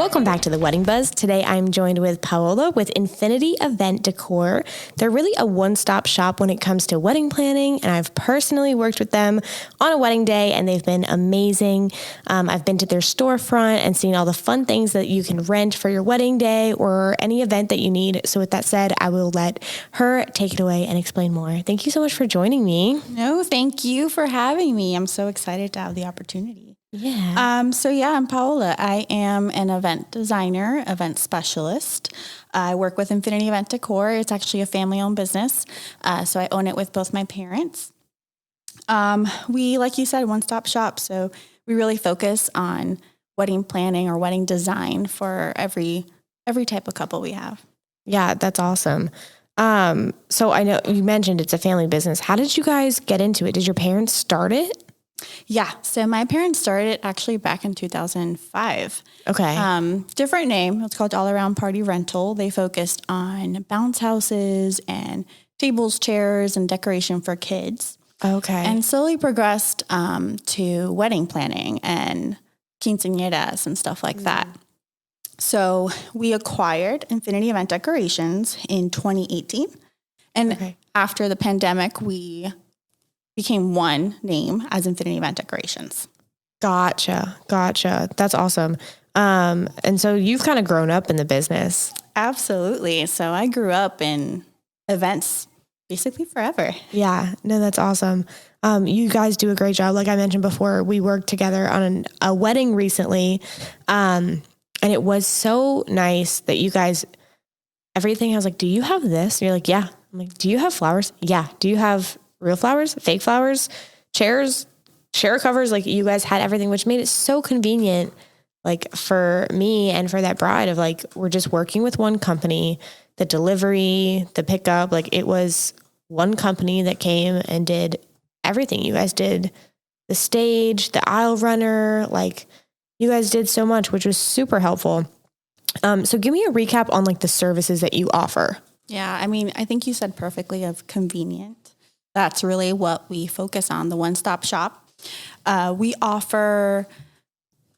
Welcome back to the Wedding Buzz. Today I'm joined with Paola with Infinity Event Decor. They're really a one-stop shop when it comes to wedding planning, and I've personally worked with them on a wedding day, and they've been amazing. I've been to their storefront and seen all the fun things that you can rent for your wedding day or any event that you need. So with that said, I will let her take it away and explain more. Thank you so much for joining me. No, thank you for having me. I'm so excited to have the opportunity. Yeah. I'm Paola. I am an event designer, event specialist. I work with Infinity Event Decor. It's actually a family-owned business, so I own it with both my parents. We, like you said, one-stop shop, so we really focus on wedding planning or wedding design for every type of couple we have. Yeah, that's awesome. So I know you mentioned it's a family business. How did you guys get into it? Did your parents start it? Yeah. So my parents started it actually back in 2005. Okay. Different name. It's called All Around Party Rental. They focused on bounce houses and tables, chairs, and decoration for kids. Okay. And slowly progressed to wedding planning and quinceañeras and stuff like that. So we acquired Infinity Event Decorations in 2018. And after the pandemic, we became one name as Infinity Event Decorations. Gotcha. That's awesome. And so you've kind of grown up in the business. Absolutely. So I grew up in events basically forever. Yeah. No, that's awesome. You guys do a great job. Like I mentioned before, we worked together on a wedding recently. And it was so nice that you guys, everything, I was like, do you have this? And you're like, yeah. I'm like, do you have flowers? Yeah. Do you have real flowers, fake flowers, chairs, chair covers? Like you guys had everything, which made it so convenient, like for me and for that bride of like, we're just working with one company, the delivery, the pickup, like it was one company that came and did everything. You guys did the stage, the aisle runner, like you guys did so much, which was super helpful. So give me a recap on like the services that you offer. Yeah. I mean, I think you said perfectly of convenient. That's really what we focus on, the one-stop shop. We offer,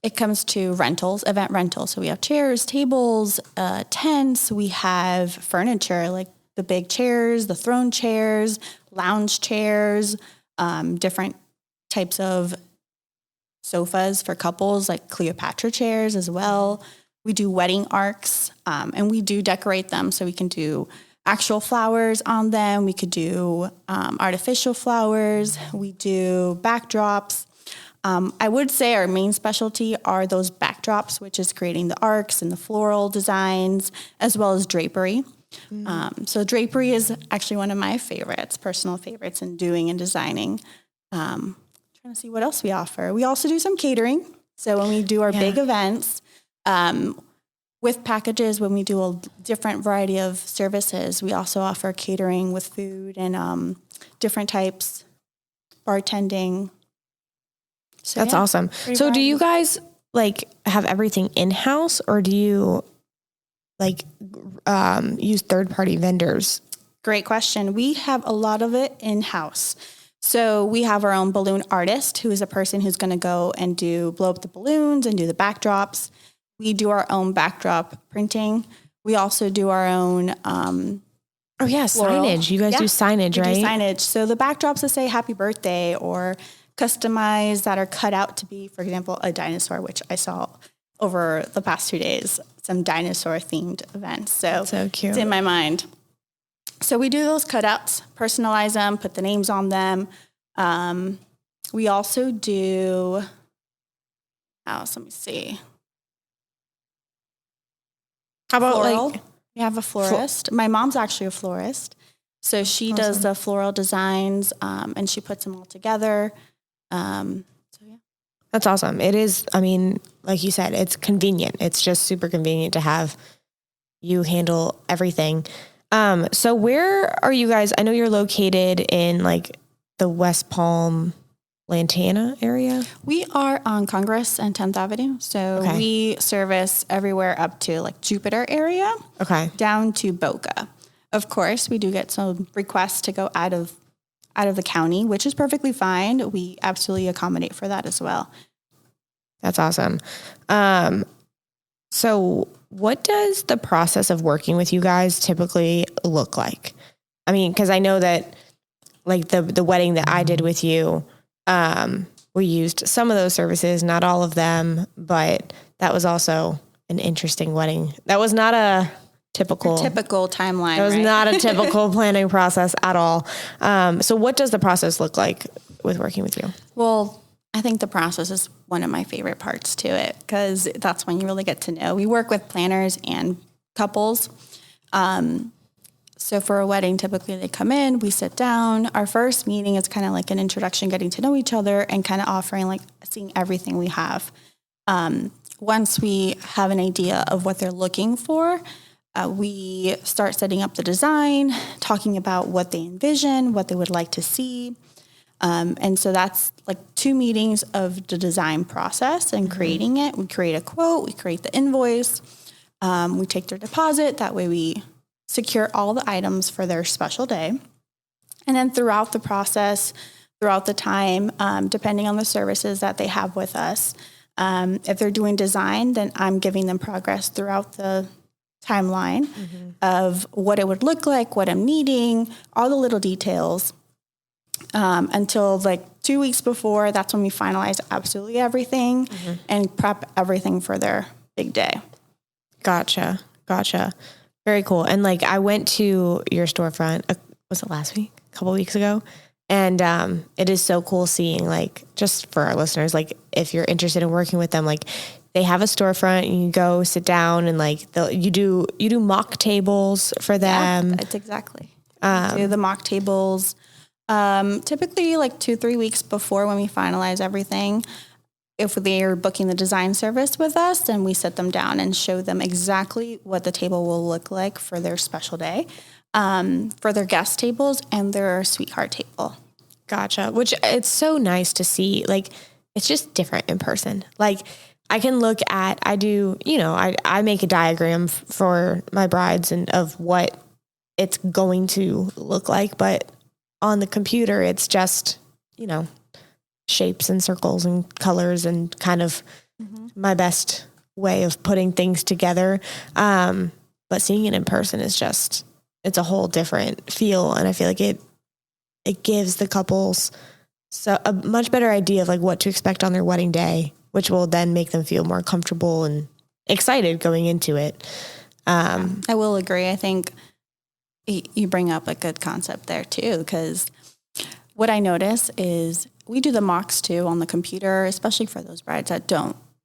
it comes to rentals, event rentals. So we have chairs, tables, tents. We have furniture, like the big chairs, the throne chairs, lounge chairs, different types of sofas for couples, like Cleopatra chairs as well. We do wedding arcs, and we do decorate them. So we can do actual flowers on them. We could do artificial flowers. We do backdrops. I would say our main specialty are those backdrops, which is creating the arcs and the floral designs, as well as drapery. So drapery is actually one of my favorites, personal favorites in doing and designing. Trying to see what else we offer. We also do some catering. So when we do our big events, with packages, when we do a different variety of services, we also offer catering with food and different types, bartending. So, that's awesome. So do you guys like have everything in-house or do you like use third-party vendors? Great question. We have a lot of it in-house. So we have our own balloon artist who is a person who's going to go and blow up the balloons and do the backdrops. We do our own backdrop printing. We also do our own signage. You guys do signage, right? We do signage. So the backdrops that say happy birthday or customized that are cut out to be, for example, a dinosaur, which I saw over the past 2 days, some dinosaur themed events. So cute. It's in my mind. So we do those cutouts, personalize them, put the names on them. We also do, let me see. How about floral? We have a florist. My mom's actually a florist. So she does the floral designs and she puts them all together. That's awesome. It is, I mean, like you said, it's convenient. It's just super convenient to have you handle everything. So where are you guys? I know you're located in like the West Palm, Lantana area? We are on Congress and 10th Avenue. So we service everywhere up to like Jupiter area. Down to Boca. Of course, we do get some requests to go out of the county, which is perfectly fine. We absolutely accommodate for that as well. That's awesome. So what does the process of working with you guys typically look like? I mean, because I know that like the wedding that I did with you, we used some of those services, not all of them, but that was also an interesting wedding. That was not a typical timeline. It was right? not a typical planning process at all. So what does the process look like with working with you? Well, I think the process is one of my favorite parts to it because that's when you really get to know. We work with planners and couples. So for a wedding, typically they come in, we sit down. Our first meeting is kind of like an introduction, getting to know each other and kind of offering like seeing everything we have. Once we have an idea of what they're looking for, we start setting up the design, talking about what they envision, what they would like to see. And so that's like 2 meetings of the design process and creating it. We create a quote, we create the invoice, we take their deposit. That way we secure all the items for their special day. And then throughout the process, throughout the time, depending on the services that they have with us, if they're doing design, then I'm giving them progress throughout the timeline of what it would look like, what I'm needing, all the little details, until like 2 weeks before. That's when we finalize absolutely everything and prep everything for their big day. Gotcha. Very cool. And like I went to your storefront, was it last week? A couple weeks ago? And it is so cool seeing, like, just for our listeners, like if you're interested in working with them, like they have a storefront and you go sit down and like you do mock tables for them. Yeah, that's exactly. We do the mock tables typically like 2-3 weeks before when we finalize everything. If they are booking the design service with us, then we sit them down and show them exactly what the table will look like for their special day, for their guest tables and their sweetheart table. Gotcha. Which it's so nice to see. Like, it's just different in person. Like, I can look at, I make a diagram for my brides and of what it's going to look like, but on the computer, it's just, shapes and circles and colors and kind of my best way of putting things together. But seeing it in person is just, it's a whole different feel. And I feel like it gives the couples a much better idea of like what to expect on their wedding day, which will then make them feel more comfortable and excited going into it. I will agree. I think you bring up a good concept there too, because what I notice is we do the mocks too on the computer, especially for those brides that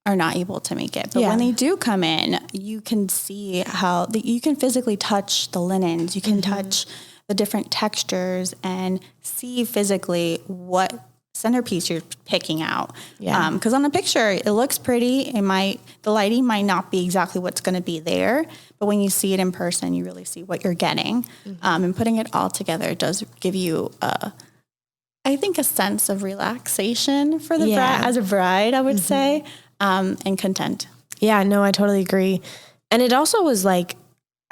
are not able to make it. But when they do come in, you can see how you can physically touch the linens. You can touch the different textures and see physically what centerpiece you're picking out. Yeah. Because on a picture, it looks pretty. The lighting might not be exactly what's going to be there, but when you see it in person, you really see what you're getting. And putting it all together does give you I think a sense of relaxation for the bride, as a bride, I would say, and content. Yeah, no, I totally agree. And it also was like,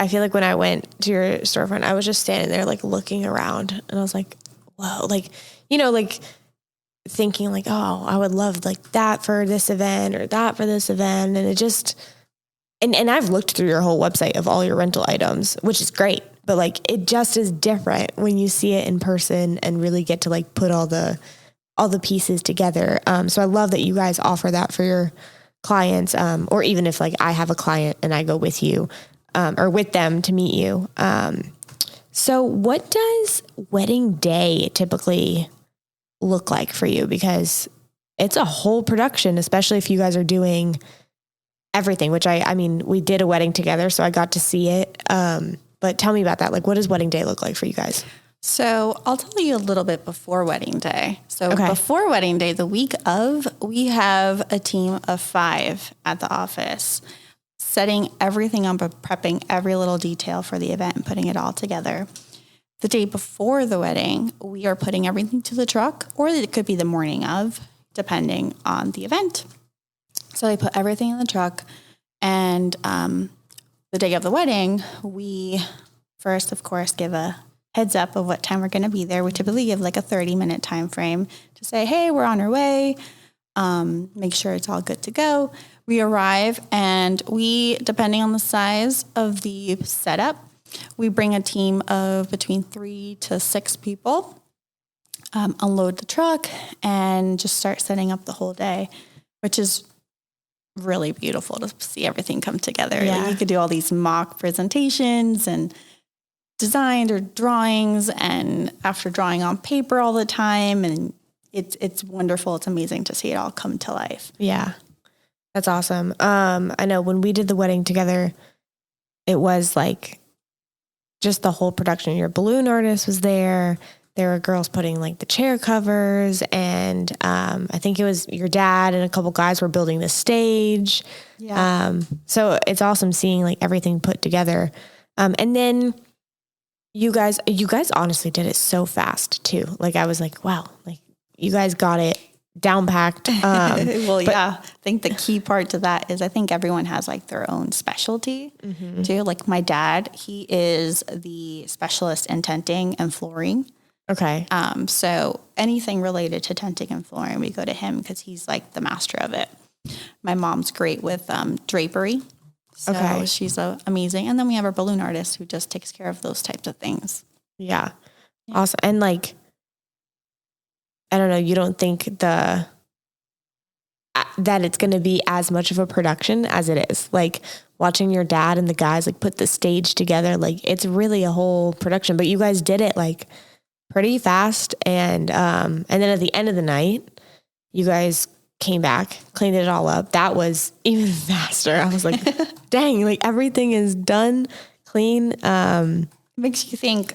I feel like when I went to your storefront, I was just standing there like looking around and I was like, whoa, like, like thinking like, oh, I would love like that for this event or that for this event. And it just, and I've looked through your whole website of all your rental items, which is great. But like, it just is different when you see it in person and really get to like put all the pieces together. So I love that you guys offer that for your clients. Or even if like I have a client and I go with you, or with them to meet you. So what does wedding day typically look like for you? Because it's a whole production, especially if you guys are doing everything, which I mean, we did a wedding together, so I got to see it. But tell me about that. Like, what does wedding day look like for you guys? So I'll tell you a little bit before wedding day. So before wedding day, the week of, we have a team of 5 at the office, setting everything up, prepping every little detail for the event and putting it all together. The day before the wedding, we are putting everything to the truck, or it could be the morning of, depending on the event. So they put everything in the truck, and the day of the wedding, we first, of course, give a heads up of what time we're going to be there. We typically give like a 30-minute time frame to say, hey, we're on our way. Make sure it's all good to go. We arrive and depending on the size of the setup, we bring a team of between 3 to 6 people, unload the truck, and just start setting up the whole day, which is really beautiful to see everything come together. Yeah. You could do all these mock presentations and designs or drawings, and after drawing on paper all the time, and it's wonderful. It's amazing to see it all come to life. Yeah. That's awesome. I know when we did the wedding together, it was like just the whole production. Your balloon artist was there. There were girls putting like the chair covers, and I think it was your dad and a couple guys were building the stage. Yeah. So it's awesome seeing like everything put together. And then you guys honestly did it so fast too. Like I was like, wow, like you guys got it down packed. Well, yeah, I think the key part to that is I think everyone has like their own specialty too. Like my dad, he is the specialist in tenting and flooring. Okay. So anything related to tenting and flooring, we go to him because he's like the master of it. My mom's great with drapery. So she's amazing. And then we have our balloon artist who just takes care of those types of things. Yeah. Awesome. And like, I don't know, you don't think that it's going to be as much of a production as it is. Like watching your dad and the guys like put the stage together, like it's really a whole production, but you guys did it like pretty fast. And then at the end of the night, you guys came back, cleaned it all up. That was even faster. I was like, dang, like everything is done, clean. Makes you think,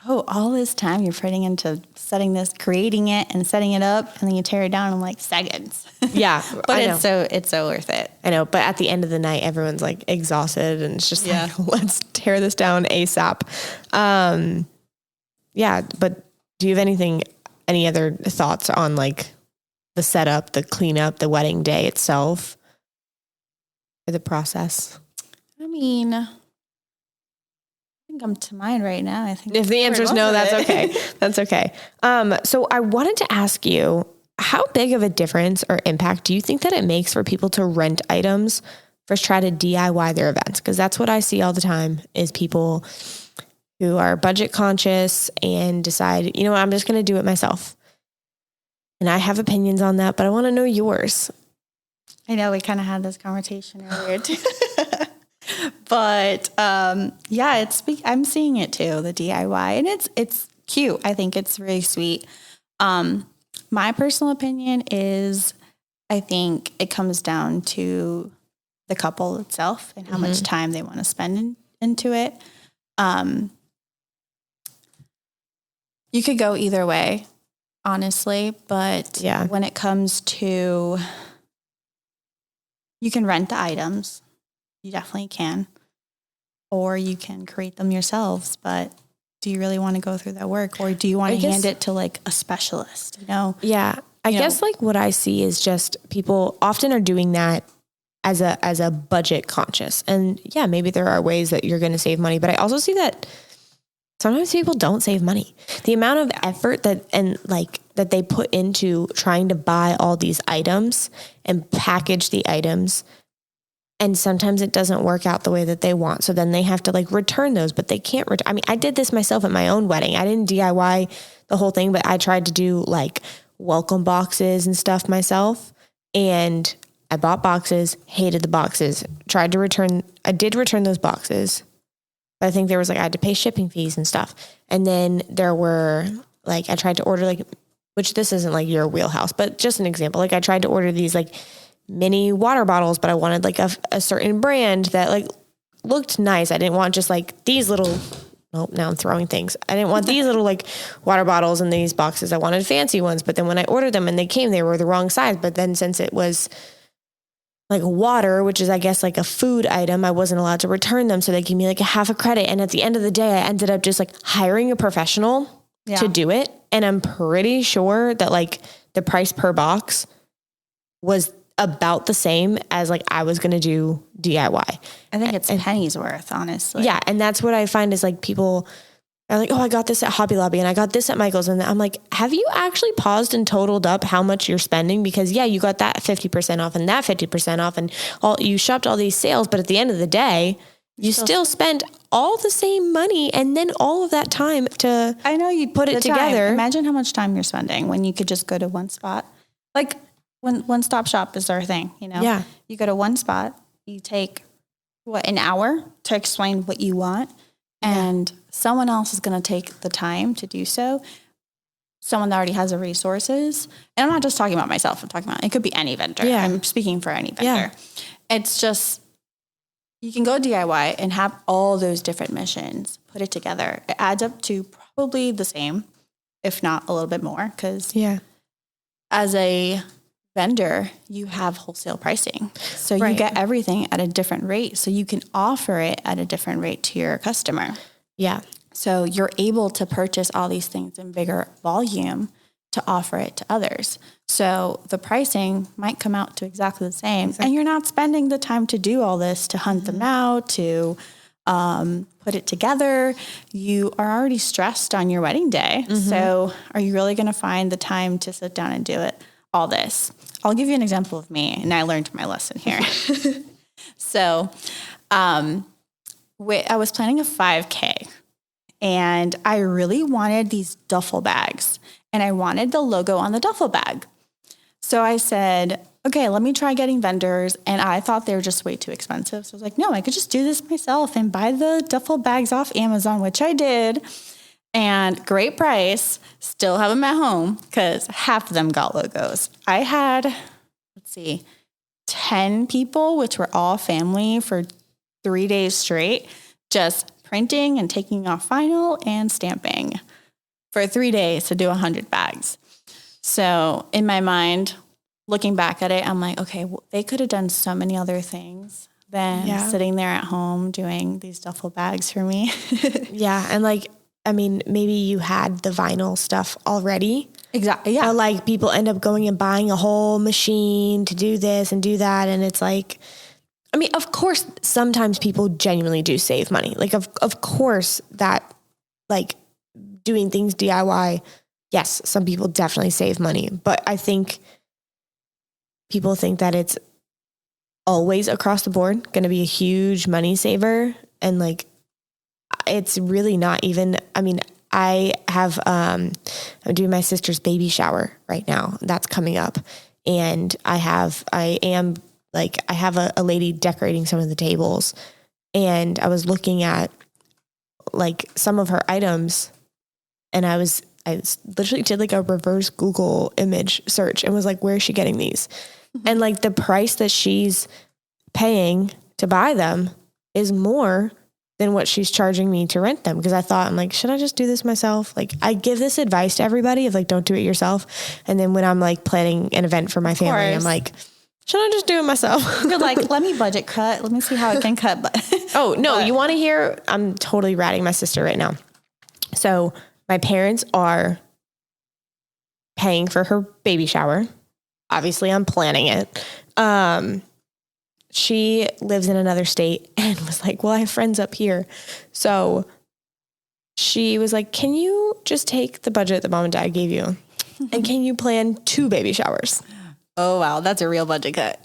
oh, all this time you're putting into setting this, creating it and setting it up, and then you tear it down in like seconds. Yeah. But it's so worth it. I know. But at the end of the night, everyone's like exhausted and it's just like, let's tear this down ASAP. Yeah. But do you have any other thoughts on like the setup, the cleanup, the wedding day itself, or the process? I mean, I think I'm to mind right now. I think if the answer is no, that's okay. That's okay. So I wanted to ask you, how big of a difference or impact do you think that it makes for people to rent items versus try to DIY their events? Because that's what I see all the time is people who are budget conscious and decide, you know what, I'm just going to do it myself. And I have opinions on that, but I want to know yours. I know we kind of had this conversation earlier too. But yeah, I'm seeing it too, the DIY, and it's cute. I think it's really sweet. My personal opinion is I think it comes down to the couple itself and how much time they want to spend into it. You could go either way, honestly, but when it comes to, you can rent the items. You definitely can. Or you can create them yourselves, but do you really want to go through that work? Or do you want to hand it to like a specialist, you know? Yeah. I guess like what I see is just people often are doing that as a budget conscious. And yeah, maybe there are ways that you're going to save money, but I also see that sometimes people don't save money. The amount of effort that they put into trying to buy all these items and package the items, and sometimes it doesn't work out the way that they want. So then they have to like return those, but they can't I mean, I did this myself at my own wedding. I didn't DIY the whole thing, but I tried to do like welcome boxes and stuff myself. And I bought boxes, hated the boxes, I did return those boxes. But I think there was like, I had to pay shipping fees and stuff. And then there were like, I tried to order like, which this isn't like your wheelhouse, but just an example. Like I tried to order these like mini water bottles, but I wanted like a certain brand that like looked nice. I didn't want just like these little, oh, now I'm throwing things. I didn't want these little like water bottles in these boxes. I wanted fancy ones. But then when I ordered them and they came, they were the wrong size. But then since it was like water, which is I guess like a food item, I wasn't allowed to return them. So they gave me like a half a credit. And at the end of the day, I ended up just like hiring a professional to do it. And I'm pretty sure that like the price per box was about the same as like I was going to do DIY. I think it's pennies worth, honestly. Yeah. And that's what I find is like people are like, oh, I got this at Hobby Lobby and I got this at Michael's. And I'm like, have you actually paused and totaled up how much you're spending? Because yeah, you got that 50% off and that 50% off and you shopped all these sales. But at the end of the day, you still spent all the same money and then all of that time to I know you put it together. Imagine how much time you're spending when you could just go to one spot. Like when one-stop shop is our thing, you know? Yeah. You go to one spot, you take an hour to explain what you want, and someone else is going to take the time to do so. Someone that already has the resources. And I'm not just talking about myself. I'm talking about, it could be any vendor. Yeah. I'm speaking for any vendor. Yeah. It's just, you can go DIY and have all those different missions, put it together. It adds up to probably the same, if not a little bit more. Because as a vendor, you have wholesale pricing. So you get everything at a different rate. So you can offer it at a different rate to your customer. Yeah. So you're able to purchase all these things in bigger volume to offer it to others. So the pricing might come out to exactly the same. And you're not spending the time to do all this, to hunt them out, to put it together. You are already stressed on your wedding day. So are you really going to find the time to sit down and do it? All this. I'll give you an example of me, and I learned my lesson here. So I was planning a 5K, and I really wanted these duffel bags, and I wanted the logo on the duffel bag. So I said, okay, let me try getting vendors, and I thought they were just way too expensive. So I was like, no, I could just do this myself and buy the duffel bags off Amazon, which I did. And great price, still have them at home because half of them got logos. I had, 10 people, which were all family for 3 days straight, just printing and taking off vinyl and stamping for 3 days to do 100 bags. So in my mind, looking back at it, I'm like, okay, well, they could have done so many other things than sitting there at home doing these duffel bags for me. Yeah. And like, I mean, maybe you had the vinyl stuff already. Exactly. Yeah. But like people end up going and buying a whole machine to do this and do that. And it's like, I mean, of course, sometimes people genuinely do save money. Like, of course that like doing things DIY, yes, some people definitely save money. But I think people think that it's always across the board going to be a huge money saver. And like, it's really not even, I mean, I have, I'm doing my sister's baby shower right now. That's coming up. And I have a lady decorating some of the tables. And I was looking at like some of her items, and I literally did like a reverse Google image search and was like, where is she getting these? And like the price that she's paying to buy them is more than what she's charging me to rent them. Because I thought, I'm like, should I just do this myself? Like, I give this advice to everybody of like, don't do it yourself. And then when I'm like planning an event for my family, I'm like, should I just do it myself? You're like, let me budget cut. Let me see how I can cut. Oh, no, you want to hear? I'm totally ratting my sister right now. So my parents are paying for her baby shower. Obviously, I'm planning it. She lives in another state and was like, well, I have friends up here. So she was like, can you just take the budget that mom and dad gave you? And can you plan 2 baby showers? Oh, wow. That's a real budget cut.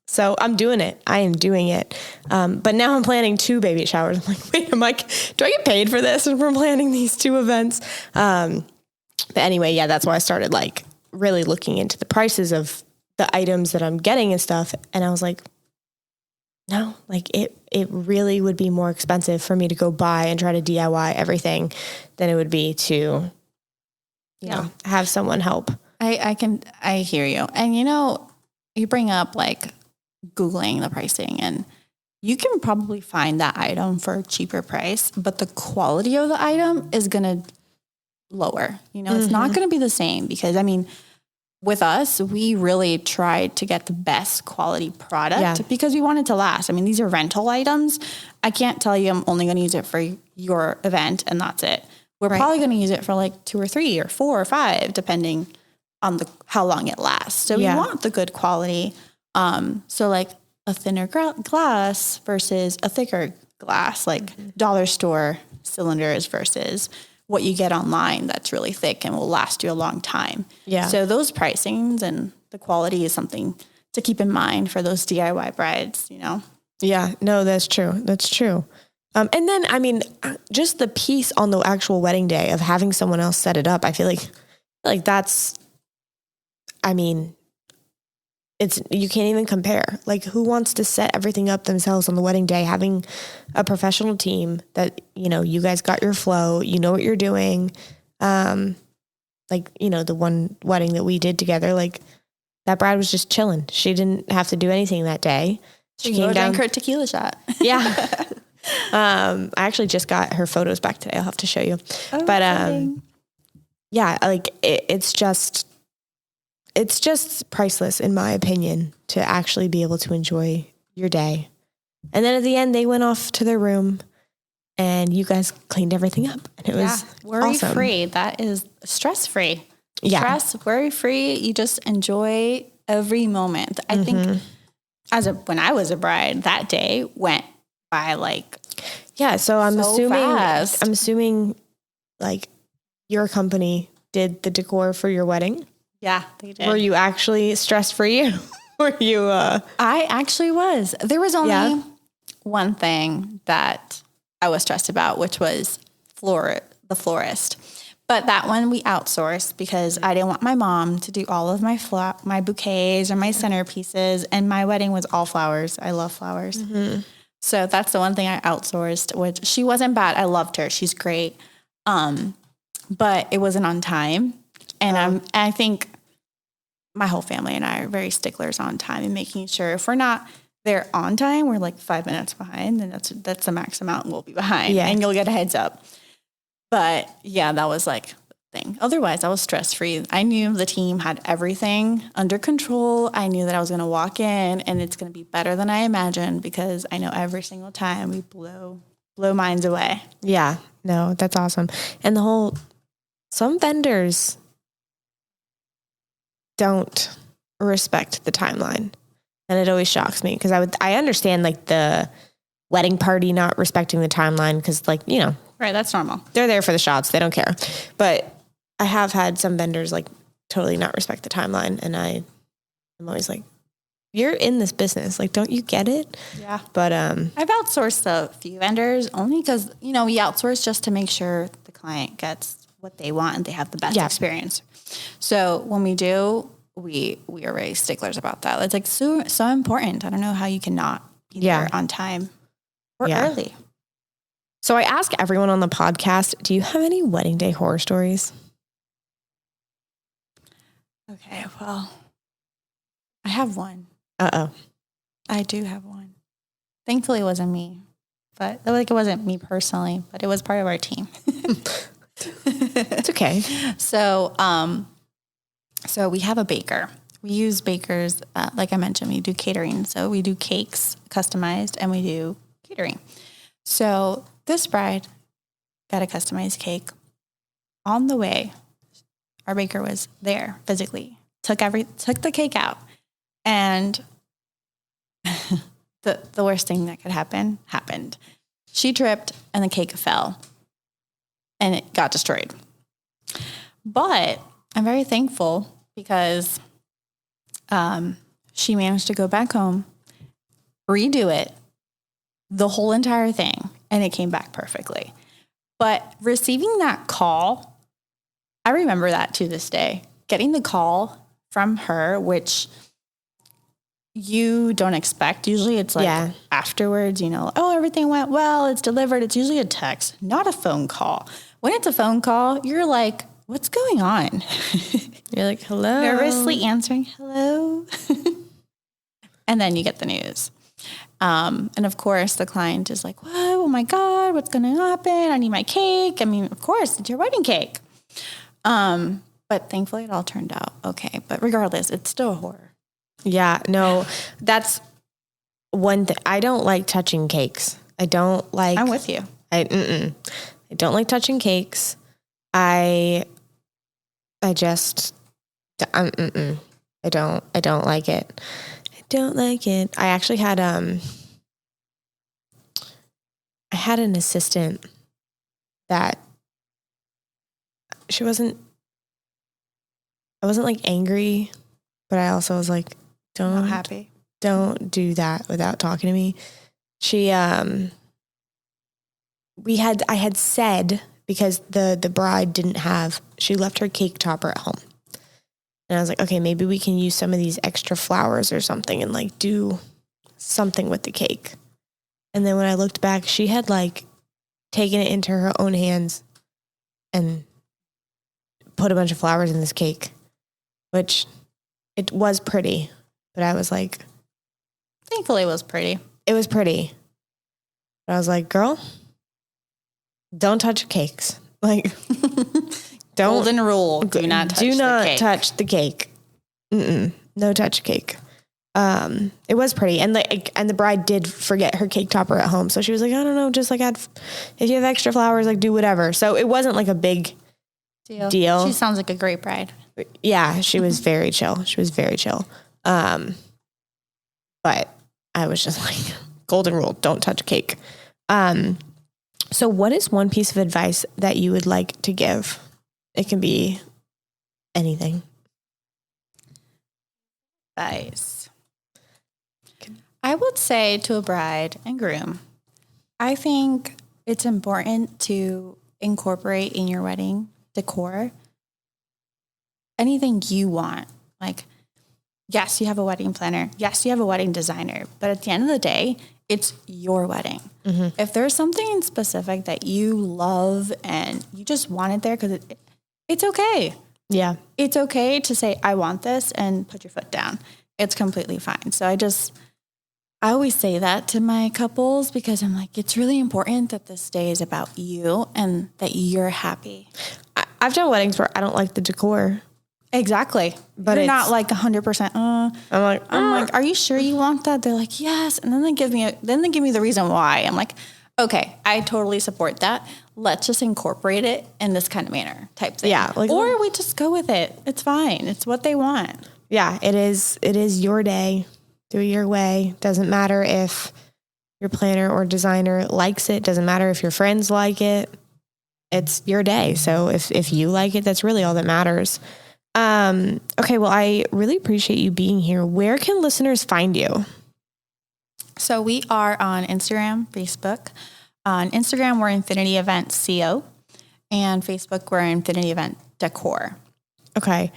So I'm doing it. I am doing it. But now I'm planning 2 baby showers. I'm like, wait, do I get paid for this? And we're planning these 2 events. But anyway, yeah, that's why I started like really looking into the prices of the items that I'm getting and stuff. And I was like, no, like it really would be more expensive for me to go buy and try to DIY everything than it would be to, you know, have someone help. I hear you. And you know, you bring up like Googling the pricing, and you can probably find that item for a cheaper price, but the quality of the item is going to lower. You know, it's not going to be the same because, I mean, with us, we really tried to get the best quality product because we want it to last. I mean, these are rental items. I can't tell you I'm only going to use it for your event and that's it. We're probably going to use it for like 2 or 3 or 4 or 5, depending on how long it lasts. So we want the good quality. So like a thinner glass versus a thicker glass, like dollar store cylinders versus what you get online that's really thick and will last you a long time. Yeah. So those pricings and the quality is something to keep in mind for those DIY brides, you know? Yeah, no, that's true. That's true. And then, I mean, just the piece on the actual wedding day of having someone else set it up, I feel like that's, I mean, you can't even compare. Like, who wants to set everything up themselves on the wedding day? Having a professional team that, you know, you guys got your flow, you know what you're doing. Like, you know, the one wedding that we did together, like that bride was just chilling. She didn't have to do anything that day. She came down, drink her tequila shot. Yeah. I actually just got her photos back today. I'll have to show you. Oh, but exciting. yeah, like it's just priceless in my opinion to actually be able to enjoy your day. And then at the end, they went off to their room and you guys cleaned everything up. And it was worry awesome. free. That is stress free. Yeah. Stress, worry free. You just enjoy every moment. I think when I was a bride, that day went by like, yeah. So I'm fast. assuming like your company did the decor for your wedding. Yeah, they did. Were you actually stress free? Were you, I actually was. There was only one thing that I was stressed about, which was the florist. But that one we outsourced because I didn't want my mom to do all of my bouquets or my centerpieces. And my wedding was all flowers. I love flowers. Mm-hmm. So that's the one thing I outsourced, which she wasn't bad. I loved her. She's great. But it wasn't on time. And I think my whole family and I are very sticklers on time and making sure if we're not there on time, we're like 5 minutes behind, and that's the max amount we'll be behind. Yeah. And you'll get a heads up. But yeah, that was like the thing. Otherwise, I was stress free. I knew the team had everything under control. I knew that I was going to walk in and it's going to be better than I imagined because I know every single time we blow minds away. Yeah, no, that's awesome. And some vendors don't respect the timeline. And it always shocks me because I understand like the wedding party not respecting the timeline because like, you know. Right, that's normal. They're there for the shots. They don't care. But I have had some vendors like totally not respect the timeline. And I'm always like, you're in this business. Like, don't you get it? Yeah. But I've outsourced a few vendors only because, you know, we outsource just to make sure the client gets what they want and they have the best experience. So when we do, we are very sticklers about that. It's like so important. I don't know how you cannot be there on time or early. So I ask everyone on the podcast, do you have any wedding day horror stories? Okay, well, I have one. Uh-oh. I do have one. Thankfully, it wasn't me. But like it wasn't me personally, but it was part of our team. It's okay. So we have a baker. We use bakers, like I mentioned, we do catering. So we do cakes customized and we do catering. So this bride got a customized cake. On the way, our baker was there physically, took the cake out. And the worst thing that could happen happened. She tripped and the cake fell and it got destroyed. But I'm very thankful because she managed to go back home, redo it, the whole entire thing, and it came back perfectly. But receiving that call, I remember that to this day. Getting the call from her, which you don't expect. Usually it's like afterwards, you know, oh, everything went well, it's delivered. It's usually a text, not a phone call. When it's a phone call, you're like, what's going on? You're like, hello. Nervously answering, hello. And then you get the news. And of course, the client is like, what? Oh my God, what's going to happen? I need my cake. I mean, of course, it's your wedding cake. But thankfully, it all turned out okay. But regardless, it's still a horror. Yeah, no, that's one thing. I don't like touching cakes. I'm with you. I don't like touching cakes. I don't like it. I don't like it. I actually had, had an assistant that I wasn't like angry, but I also was like, Not happy. Don't do that without talking to me. I had said, because the bride she left her cake topper at home. And I was like, okay, maybe we can use some of these extra flowers or something and like do something with the cake. And then when I looked back, she had like taken it into her own hands and put a bunch of flowers in this cake, which it was pretty, but I was like, Thankfully, it was pretty. It was pretty. But I was like, girl, don't touch cakes. Like, don't. Golden rule: do not touch the cake. No touch cake. It was pretty, and the bride did forget her cake topper at home, so she was like, I don't know, just like if you have extra flowers, like do whatever. So it wasn't like a big deal. She sounds like a great bride. Yeah, she was very chill. But I was just like, golden rule, don't touch cake. So what is one piece of advice that you would like to give? It can be anything. Advice. I would say to a bride and groom, I think it's important to incorporate in your wedding decor anything you want. Like, yes, you have a wedding planner. Yes, you have a wedding designer. But at the end of the day, it's your wedding. Mm-hmm. If there's something specific that you love and you just want it there, because it's okay. Yeah. It's okay to say, I want this, and put your foot down. It's completely fine. So I always say that to my couples, because I'm like, it's really important that this day is about you and that you're happy. I've done weddings where I don't like the decor. Exactly. But you're not like 100%. I'm like, are you sure you want that? They're like, yes. And then they give me the reason why. I'm like, okay, I totally support that. Let's just incorporate it in this kind of manner type thing. Yeah. Or we just go with it. It's fine. It's what they want. Yeah, it is your day. Do it your way. Doesn't matter if your planner or designer likes it. Doesn't matter if your friends like it. It's your day. So if you like it, that's really all that matters. Okay, well, I really appreciate you being here. Where can listeners find you? So we are on Instagram, Facebook. On Instagram, we're Infinity Event CO, and Facebook, we're Infinity Event Decor. Okay.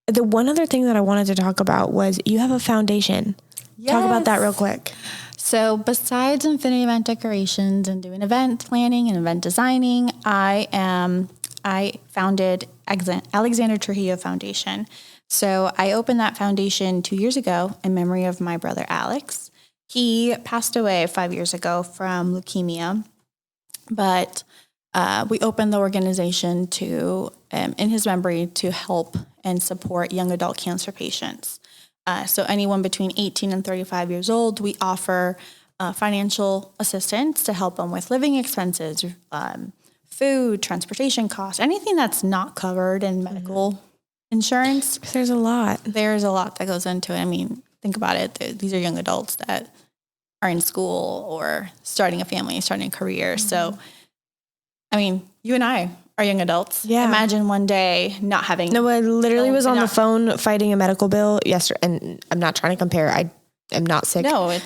The one other thing that I wanted to talk about was you have a foundation. Yes. Talk about that real quick. So besides Infinity Event decorations and doing event planning and event designing, I founded Alexander Trujillo Foundation. So I opened that foundation 2 years ago in memory of my brother, Alex. He passed away 5 years ago from leukemia, but we opened the organization in his memory, to help and support young adult cancer patients. So anyone between 18 and 35 years old, we offer financial assistance to help them with living expenses, food, transportation costs, anything that's not covered in medical insurance. There's a lot that goes into it. I mean, think about it. These are young adults that are in school or starting a family, starting a career. Mm-hmm. So, I mean, you and I are young adults. Yeah. Imagine one day not having. No, I literally was on the phone fighting a medical bill yesterday, and I'm not trying to compare. I am not sick. No,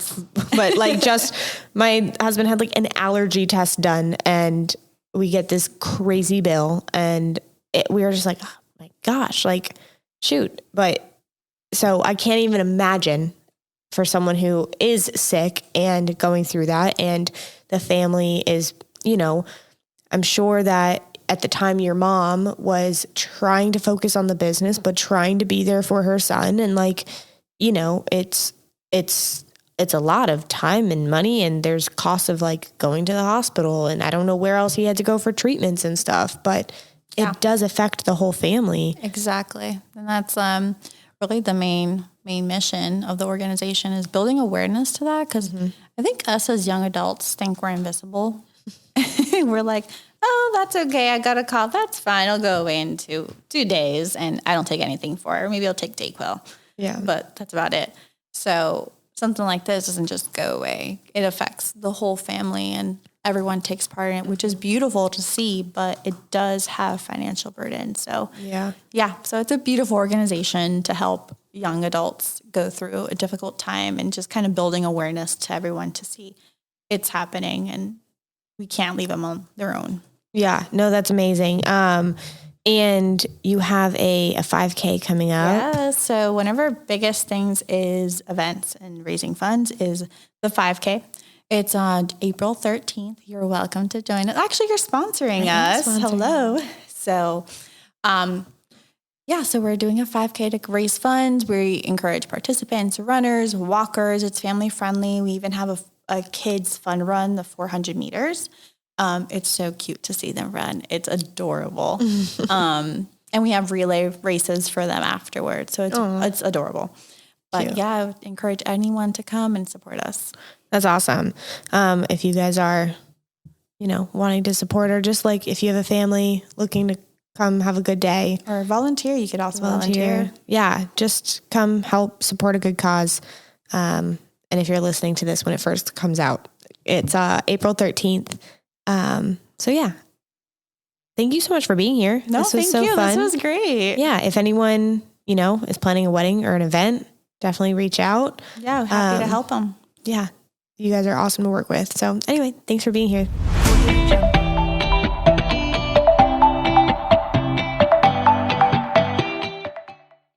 but like, just my husband had like an allergy test done, and we get this crazy bill, and we were just like, oh my gosh, like, shoot. But so I can't even imagine for someone who is sick and going through that, and the family is, I'm sure that at the time your mom was trying to focus on the business, but trying to be there for her son. And like, it's a lot of time and money, and there's costs of like going to the hospital, and I don't know where else he had to go for treatments and stuff, but it does affect the whole family. Exactly. And that's really the main mission of the organization, is building awareness to that. Cause I think us as young adults think we're invisible. We're like, oh, that's okay. I got a call. That's fine. I'll go away in 2 days, and I don't take anything for it. Or maybe I'll take Dayquil. Yeah. But that's about it. So something like this doesn't just go away. It affects the whole family and everyone takes part in it, which is beautiful to see, but it does have financial burden. So yeah. So it's a beautiful organization to help young adults go through a difficult time and just kind of building awareness to everyone to see it's happening and we can't leave them on their own. Yeah, no, that's amazing. And you have a 5K coming up. Yeah, so one of our biggest things is events and raising funds is the 5K. It's on April 13th. You're welcome to join us. Actually, you're sponsoring us. Hello. So, so we're doing a 5K to raise funds. We encourage participants, runners, walkers. It's family friendly. We even have a kids fun run, the 400 meters. It's so cute to see them run. It's adorable. And we have relay races for them afterwards. So it's adorable. But cute. I would encourage anyone to come and support us. That's awesome. If you guys are, wanting to support, or just like if you have a family looking to come have a good day. Or volunteer. You could also volunteer. Yeah. Just come help support a good cause. And if you're listening to this when it first comes out, it's April 13th. Thank you so much for being here. No, this was so fun. This was great. Yeah. If anyone, is planning a wedding or an event, definitely reach out. Yeah. Happy to help them. Yeah. You guys are awesome to work with. So anyway, thanks for being here.